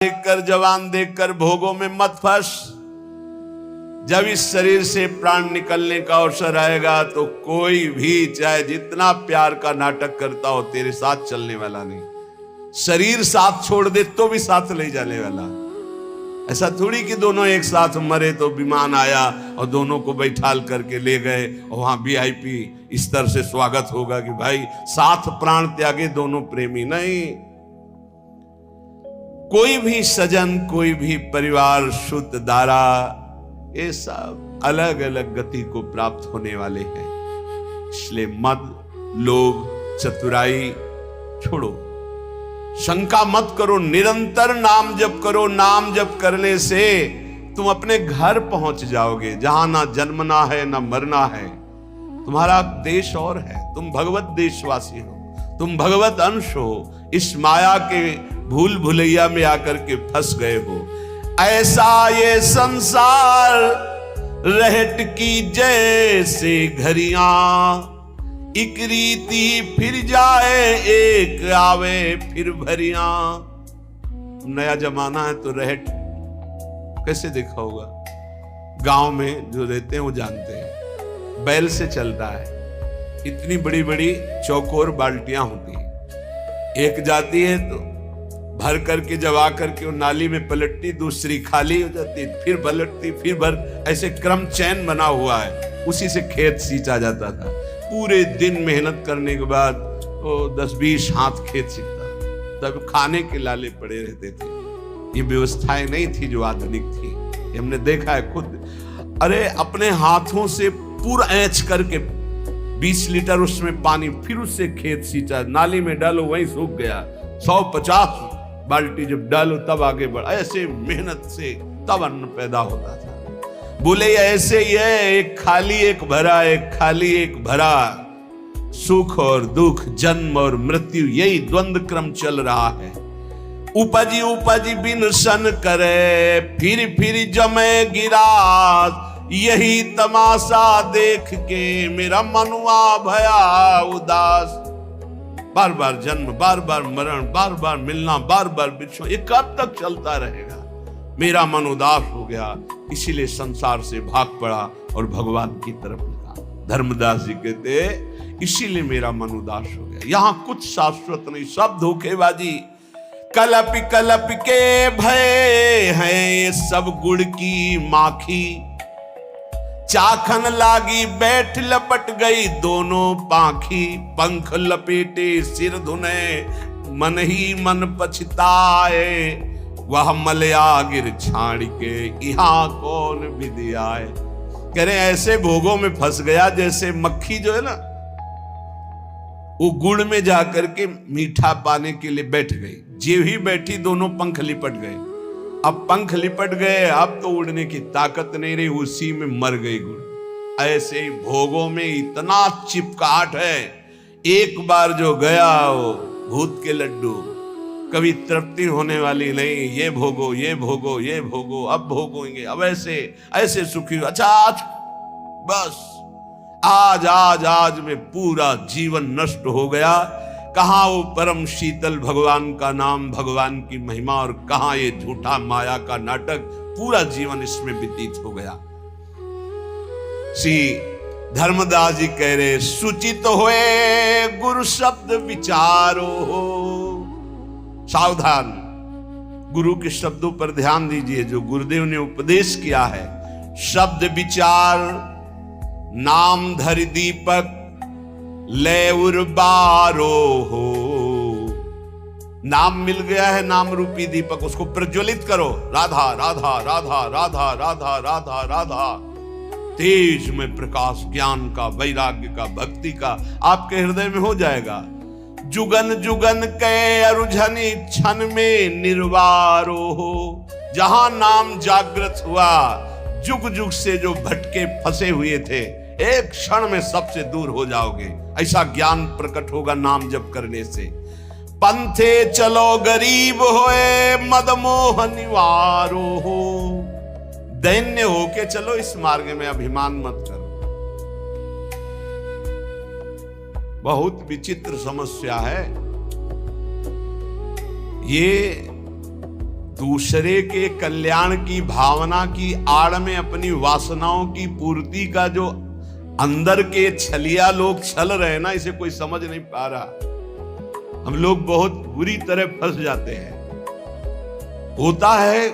देखकर, जवान देखकर भोगों में मत फंस। जब इस शरीर से प्राण निकलने का अवसर आएगा तो कोई भी चाहे जितना प्यार का नाटक करता हो तेरे साथ चलने वाला नहीं। शरीर साथ छोड़ दे तो भी साथ ले जाने वाला। ऐसा थोड़ी कि दोनों एक साथ मरे तो विमान आया और दोनों को बैठाल करके ले गए और वहां VIP स्तर से स्वागत होगा कि भाई साथ प्राण त्यागे दोनों प्रेमी। नहीं, कोई भी सजन, कोई भी परिवार, शुद्ध दारा, ये सब अलग अलग गति को प्राप्त होने वाले हैं। इसलिए मद, लोभ, चतुराई छोड़ो, शंका मत करो, निरंतर नाम जप करो। नाम जप करने से तुम अपने घर पहुंच जाओगे जहां ना जन्मना है ना मरना है। तुम्हारा देश और है, तुम भगवत देशवासी हो, तुम भगवत अंश हो। इस माया के भूल भुलैया में आकर के फंस गए हो। ऐसा ये संसार रहट की जैसे घड़ियां, एक रीति फिर जाए एक आवे फिर भरियां। नया जमाना है तो रहट कैसे देखा होगा? गांव में जो रहते हैं वो जानते हैं, बैल से चलता है। इतनी बड़ी बड़ी चौकोर बाल्टियां होती हैं, एक जाती है तो भर करके जब आकर के वो नाली में पलटती, दूसरी खाली हो जाती, फिर पलटती, फिर भर, ऐसे क्रम चैन बना हुआ है। उसी से खेत सींचा जाता था। पूरे दिन मेहनत करने के बाद वो 10-20 हाथ खेत सींचता, तब खाने के लाले पड़े रहते थे। ये व्यवस्थाएं नहीं थी जो आधुनिक थी, ये हमने देखा है खुद। अरे अपने हाथों से पूरा ऐंच करके 20 लीटर उसमें पानी, फिर उससे खेत सींचा, नाली में डालो वहीं सूख गया। 150 बाल्टी जब डालो तब आगे बढ़ा। ऐसे मेहनत से तब अन्न पैदा होता था। बोले ऐसे ही है, एक खाली एक भरा, एक खाली एक भरा। सुख और दुख, जन्म और मृत्यु, यही द्वंद्व क्रम चल रहा है। उपजी उपजी बिन सन करे, फिर जमे गिरास। यही तमाशा देख के मेरा मनुआ भया उदास। बार बार जन्म, बार बार मरण, बार बार मिलना, बार बार बिछो, ये कब तक चलता रहेगा? मेरा मन उदास हो गया, इसीलिए संसार से भाग पड़ा और भगवान की तरफ लगा। धर्मदास जी कहते इसीलिए मेरा मन उदास हो गया। यहां कुछ शाश्वत नहीं, सब धोखेबाजी। कलप कलप के भय है सब गुड़ की माखी। चाखन लागी बैठ लपट गई दोनों पाखी। पंख लपेटे सिर धुने मन ही मन पछताए। वह मलया गिर छाड़ के यहाँ कौन विधि आए। कह रहे ऐसे भोगों में फंस गया जैसे मक्खी जो है ना, वो गुड़ में जाकर के मीठा पाने के लिए बैठ गई। जे ही बैठी दोनों पंख लिपट गए। अब पंख लिपट गए, अब तो उड़ने की ताकत नहीं रही, उसी में मर गई गुड़। ऐसे ही भोगों में इतना चिपकाहट है, एक बार जो गया वो भूत के लड्डू, कभी तृप्ति होने वाली नहीं। ये भोगो, ये भोगो, ये भोगो, अब भोगोगे, अब ऐसे ऐसे सुखी। अच्छा आज बस आज आज आज में पूरा जीवन नष्ट हो गया। कहां वो परम शीतल भगवान का नाम, भगवान की महिमा, और कहां ये झूठा माया का नाटक। पूरा जीवन इसमें व्यतीत हो गया। श्री धर्मदास जी कह रहे सुचित होए गुरु शब्द विचारो हो। सावधान, गुरु के शब्दों पर ध्यान दीजिए जो गुरुदेव ने उपदेश किया है। शब्द विचार, नाम धरि दीपक ले उर्बारो हो। नाम मिल गया है, नाम रूपी दीपक, उसको प्रज्वलित करो। राधा राधा राधा राधा राधा राधा राधा। तेज में प्रकाश ज्ञान का, वैराग्य का, भक्ति का आपके हृदय में हो जाएगा। जुगन जुगन के अरुझनी क्षण में निर्वारो हो। जहां नाम जागृत हुआ, जुग जुग से जो भटके फंसे हुए थे, एक क्षण में सबसे दूर हो जाओगे। ऐसा ज्ञान प्रकट होगा नाम जप करने से। पंथे चलो गरीब होए मदमोह निवारो हो। दैन्य होके चलो इस मार्ग में, अभिमान मत करो। बहुत विचित्र समस्या है ये। दूसरे के कल्याण की भावना की आड़ में अपनी वासनाओं की पूर्ति का जो अंदर के छलिया लोग छल रहे हैं ना, इसे कोई समझ नहीं पा रहा। हम लोग बहुत बुरी तरह फंस जाते हैं। होता है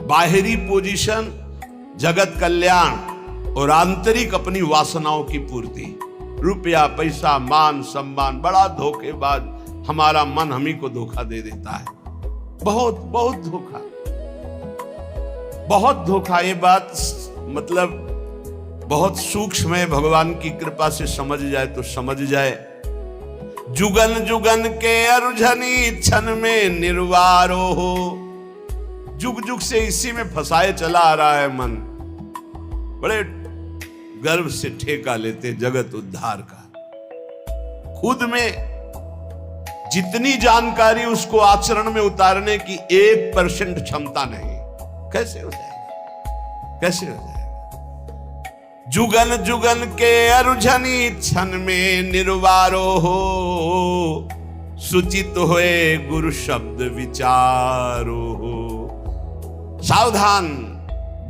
बाहरी पोजीशन, जगत कल्याण, और आंतरिक अपनी वासनाओं की पूर्ति। रुपया, पैसा, मान सम्मान, बड़ा धोखेबाज हमारा मन हम ही को धोखा दे देता है। बहुत बहुत धोखा, बहुत धोखा। ये बात मतलब बहुत सूक्ष्म है, भगवान की कृपा से समझ जाए तो समझ जाए। जुगन जुगन के अरुझनी क्षण में निर्वारो हो। जुग जुग से इसी में फंसाए चला आ रहा है मन। बड़े गर्व से ठेका लेते जगत उद्धार का। खुद में जितनी जानकारी उसको आचरण में उतारने की 1% क्षमता नहीं। कैसे हो जाएगा, कैसे हो जाएगा। जुगन जुगन के अरुझनी क्षण में निर्वारो हो। सुचित होए गुरु शब्द विचारो हो। सावधान,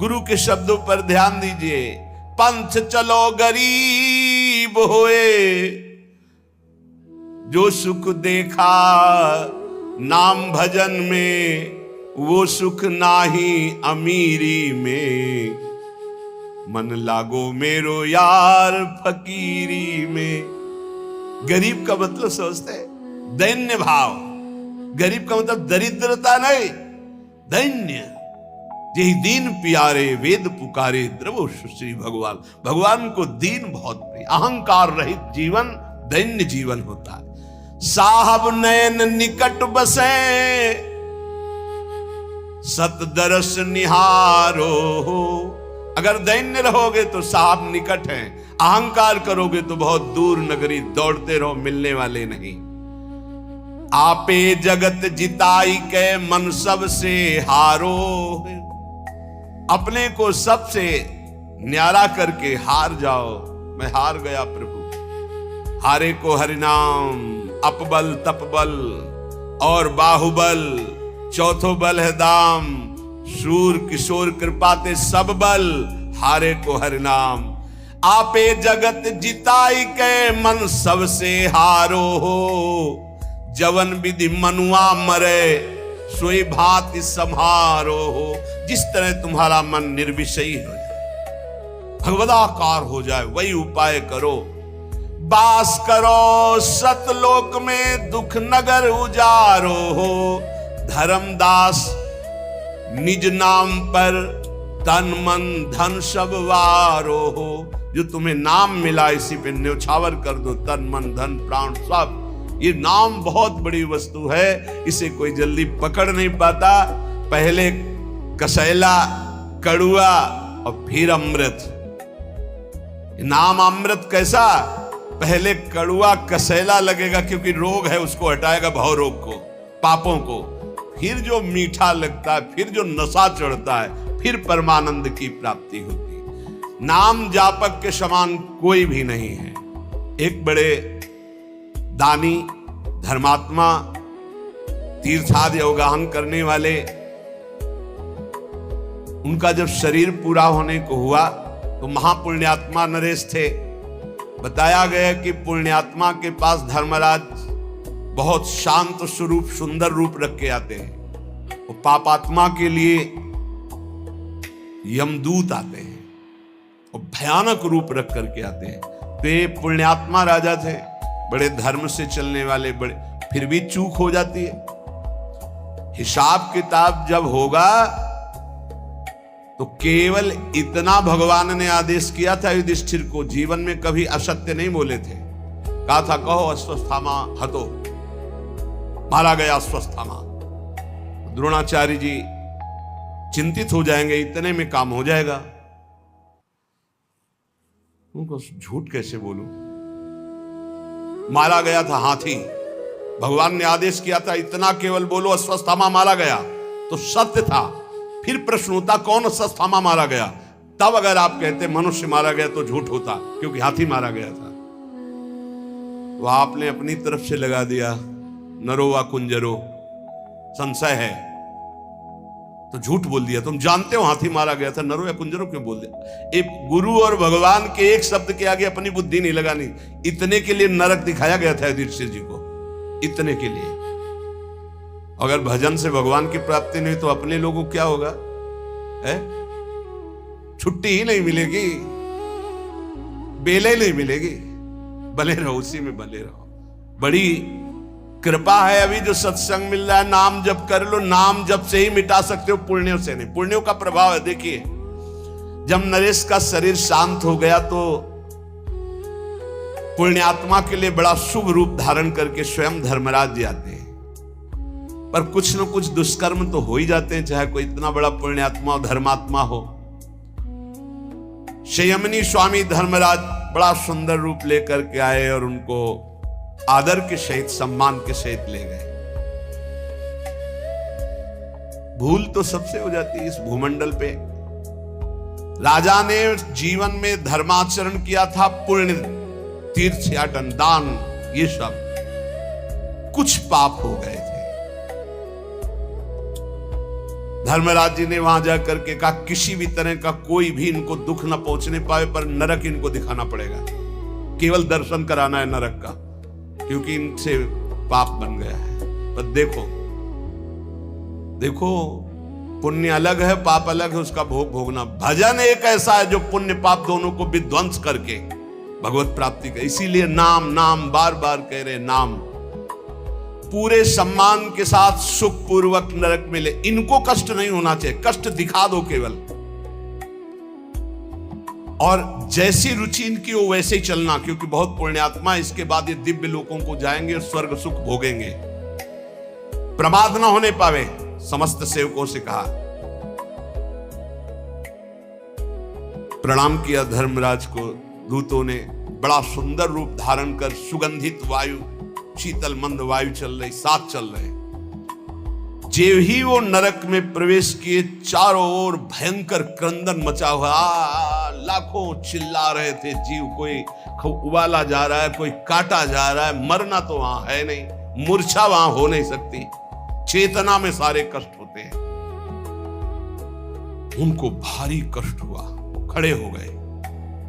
गुरु के शब्दों पर ध्यान दीजिए। पंथ चलो गरीब होए। जो सुख देखा नाम भजन में, वो सुख नाही अमीरी में। मन लागो मेरो यार फकीरी में। गरीब का मतलब समझते हैं दैन्य भाव। गरीब का मतलब दरिद्रता नहीं, दैन्य। यही दीन प्यारे वेद पुकारे द्रवो श्री भगवान। भगवान को दीन बहुत प्रिय। अहंकार रहित जीवन दैन्य जीवन होता है। साहब नयन निकट बसे, सतदरस निहारो हो। अगर दैन्य रहोगे तो साहब निकट हैं, अहंकार करोगे तो बहुत दूर नगरी दौड़ते रहो, मिलने वाले नहीं। आपे जगत जिताई के मन सब से हारो। अपने को सबसे न्यारा करके हार जाओ। मैं हार गया प्रभु। हारे को हरिनाम, अपबल तपबल और बाहुबल, चौथो बल है दाम। शूर किशोर कृपाते सब बल, हारे को हरिनाम। आपे जगत जिताई के मन सबसे हारो हो। जवन विधि मनुआ मरे, सोई भांति सम्हारो हो। जिस तरह तुम्हारा मन निर्विषयी हो जाए, भगवदाकार हो जाए, वही उपाय करो। बास करो सतलोक में, दुख नगर उजारो हो। धर्मदास निज नाम पर, तन मन धन सब वारो हो। जो तुम्हें नाम मिला इसी पे न्यौछावर कर दो, तन मन धन प्राण सब। ये नाम बहुत बड़ी वस्तु है, इसे कोई जल्दी पकड़ नहीं पाता। पहले कसैला, कड़ुआ और फिर अमृत। नाम अमृत कैसा? पहले कड़ुआ कसैला लगेगा क्योंकि रोग है, उसको हटाएगा, भाव रोग को, पापों को। फिर जो मीठा लगता है, फिर जो नशा चढ़ता है, फिर परमानंद की प्राप्ति होती है। नाम जापक के समान कोई भी नहीं है। एक बड़े दानी, धर्मात्मा, तीर्थादि अवगाहन करने वाले, उनका जब शरीर पूरा होने को हुआ तो महापुण्यात्मा नरेश थे। बताया गया कि पुण्यात्मा के पास धर्मराज बहुत शांत स्वरूप, सुंदर रूप रख के आते हैं। वो पापात्मा के लिए यमदूत आते हैं और भयानक रूप रख करके आते हैं। तो ये पुण्यात्मा राजा थे, बड़े धर्म से चलने वाले, बड़े, फिर भी चूक हो जाती है। हिसाब किताब जब होगा तो केवल इतना भगवान ने आदेश किया था युधिष्ठिर को, जीवन में कभी असत्य नहीं बोले थे। कहा था कहो अश्वत्थामा हतो, मारा गया अश्वत्थामा। द्रोणाचार्य जी चिंतित हो जाएंगे, इतने में काम हो जाएगा। उनको झूठ कैसे बोलूं? मारा गया था हाथी, भगवान ने आदेश किया था इतना केवल बोलो अश्वत्थामा मारा गया, तो सत्य था। फिर प्रश्न होता कौन अश्वत्थामा मारा गया, तब अगर आप कहते मनुष्य मारा गया तो झूठ होता, क्योंकि हाथी मारा गया था। तो आपने अपनी तरफ से लगा दिया नरो वा कुंजरो, संशय है। तो झूठ बोल दिया। तुम जानते हो हाथी मारा गया था, नरो या कुंजरो क्यों बोल दिया? एक गुरु और भगवान के एक शब्द के आगे अपनी बुद्धि नहीं लगानी। इतने के लिए नरक दिखाया गया था युधिष्ठिर जी को, इतने के लिए। अगर भजन से भगवान की प्राप्ति नहीं तो अपने लोगों को क्या होगा? है छुट्टी ही नहीं मिलेगी, बेले नहीं मिलेगी। बने रहो, उसी में बने रहो। बड़ी कृपा है अभी जो सत्संग मिल रहा है। नाम जप कर लो, नाम जप से ही मिटा सकते हो, पुण्यों से नहीं। पुण्यों का प्रभाव है। देखिए, जब नरेश का शरीर शांत हो गया तो पुण्यात्मा के लिए बड़ा शुभ रूप धारण करके स्वयं धर्मराज जी आते हैं। पर कुछ न कुछ दुष्कर्म तो हो ही जाते हैं, चाहे कोई इतना बड़ा पुण्यात्मा और धर्मात्मा हो। संयमनी स्वामी धर्मराज बड़ा सुंदर रूप लेकर के आए और उनको आदर के सहित, सम्मान के सहित ले गए। भूल तो सबसे हो जाती है इस भूमंडल पे। राजा ने जीवन में धर्माचरण किया था, पुण्य, तीर्थयाटन, दान, ये सब कुछ पाप हो गए थे। धर्मराज जी ने वहां जाकर के कहा किसी भी तरह का कोई भी इनको दुख न पहुंचने पाए, पर नरक इनको दिखाना पड़ेगा। केवल दर्शन कराना है नरक का, क्योंकि इनसे पाप बन गया है। पर देखो देखो, पुण्य अलग है, पाप अलग है, उसका भोग भोगना। भजन एक ऐसा है जो पुण्य पाप दोनों को विध्वंस करके भगवत प्राप्ति का। इसीलिए नाम नाम बार बार कह रहे, नाम पूरे सम्मान के साथ सुख पूर्वक नरक मिले। इनको कष्ट नहीं होना चाहिए, कष्ट दिखा दो केवल। और जैसी रुचि इनकी हो वैसे ही चलना, क्योंकि बहुत पुण्यात्मा इसके बाद ये दिव्य लोकों को जाएंगे और स्वर्ग सुख भोगेंगे। प्रमाद ना होने पावे, समस्त सेवकों से कहा। प्रणाम किया धर्मराज को। दूतों ने बड़ा सुंदर रूप धारण कर, सुगंधित वायु, शीतल मंद वायु चल रही, साथ चल रहे। जेव ही वो नरक में प्रवेश किए, चारों ओर भयंकर क्रंदन मचा हुआ। लाखों चिल्ला रहे थे जीव, कोई उबाला जा रहा है, कोई काटा जा रहा है। मरना तो वहां है नहीं, मूर्छा वहां हो नहीं सकती, चेतना में सारे कष्ट होते हैं। उनको भारी कष्ट हुआ, खड़े हो गए।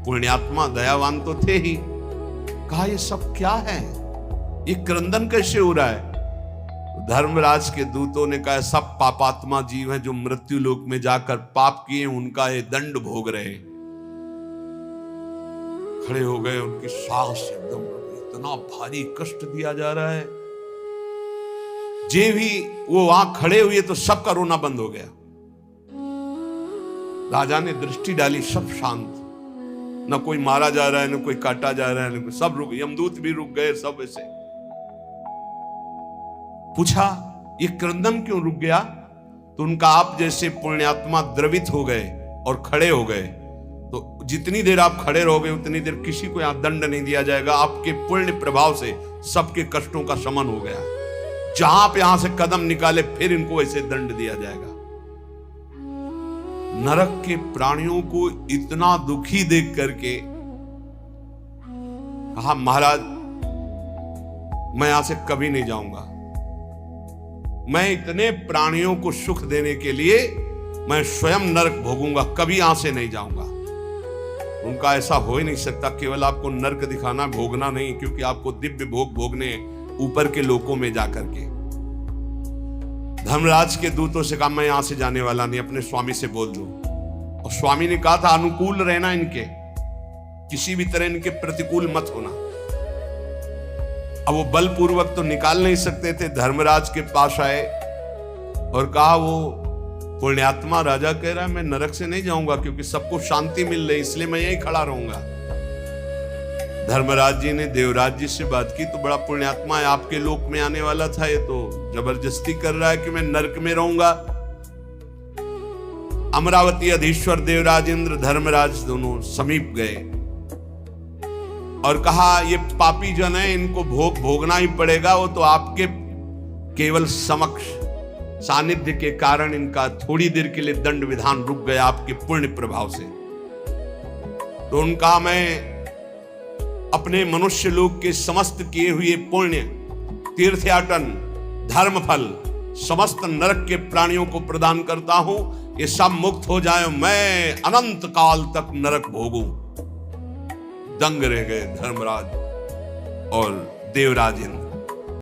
पुण्यात्मा दयावान तो थे ही। कहा ये सब क्या है, ये क्रंदन कैसे हो रहा है? धर्मराज के दूतों ने कहा सब पापात्मा जीव हैं जो मृत्यु लोक में जाकर पाप किए, उनका ये दंड भोग रहे। खड़े हो गए, उनकी सांस एकदम, इतना भारी कष्ट दिया जा रहा है। जे भी वो वहां खड़े हुए तो सबका रोना बंद हो गया। राजा ने दृष्टि डाली, सब शांत, न कोई मारा जा रहा है, न कोई काटा जा रहा है, न कोई, सब रुक। यमदूत भी रुक गए, सब ऐसे। पूछा ये क्रंदन क्यों रुक गया? तो उनका, आप जैसे पुण्यात्मा द्रवित हो गए और खड़े हो गए, तो जितनी देर आप खड़े रहोगे उतनी देर किसी को यहां दंड नहीं दिया जाएगा। आपके पुण्य प्रभाव से सबके कष्टों का शमन हो गया। जहां आप यहां से कदम निकाले फिर इनको ऐसे दंड दिया जाएगा। नरक के प्राणियों को इतना दुखी देख करके कहा महाराज मैं यहां से कभी नहीं जाऊंगा। मैं इतने प्राणियों को सुख देने के लिए मैं स्वयं नरक भोगूंगा, कभी यहां से नहीं जाऊंगा। उनका ऐसा हो ही नहीं सकता, केवल आपको नरक दिखाना, भोगना नहीं, क्योंकि आपको दिव्य भोग भोगने ऊपर के लोकों में जाकर के। धर्मराज के दूतों से कहा मैं यहां से जाने वाला नहीं, अपने स्वामी से बोल दो। और स्वामी ने कहा था अनुकूल रहना इनके, किसी भी तरह इनके प्रतिकूल मत होना। अब वो बलपूर्वक तो निकाल नहीं सकते थे। धर्मराज के पास आए और कहा वो पुण्यात्मा राजा कह रहा है मैं नरक से नहीं जाऊंगा, क्योंकि सबको शांति मिल रही, इसलिए मैं यहीं खड़ा रहूंगा। धर्मराज जी ने देवराज जी से बात की, तो बड़ा पुण्यात्मा है, आपके लोक में आने वाला था, ये तो जबरदस्ती कर रहा है कि मैं नरक में रहूंगा। अमरावती अधीश्वर देवराज इंद्र धर्मराज दोनों समीप गए और कहा ये पापी जन है, इनको भोग भोगना ही पड़ेगा। वो तो आपके केवल समक्ष सानिध्य के कारण इनका थोड़ी देर के लिए दंड विधान रुक गया आपके पुण्य प्रभाव से। तो उनका मैं अपने मनुष्य लोक के समस्त किए हुए पुण्य, तीर्थयाटन, धर्म फल समस्त नरक के प्राणियों को प्रदान करता हूं, ये सब मुक्त हो जाए, मैं अनंत काल तक नरक भोगूं। दंग रह गए धर्मराज और देवराज इंद्र।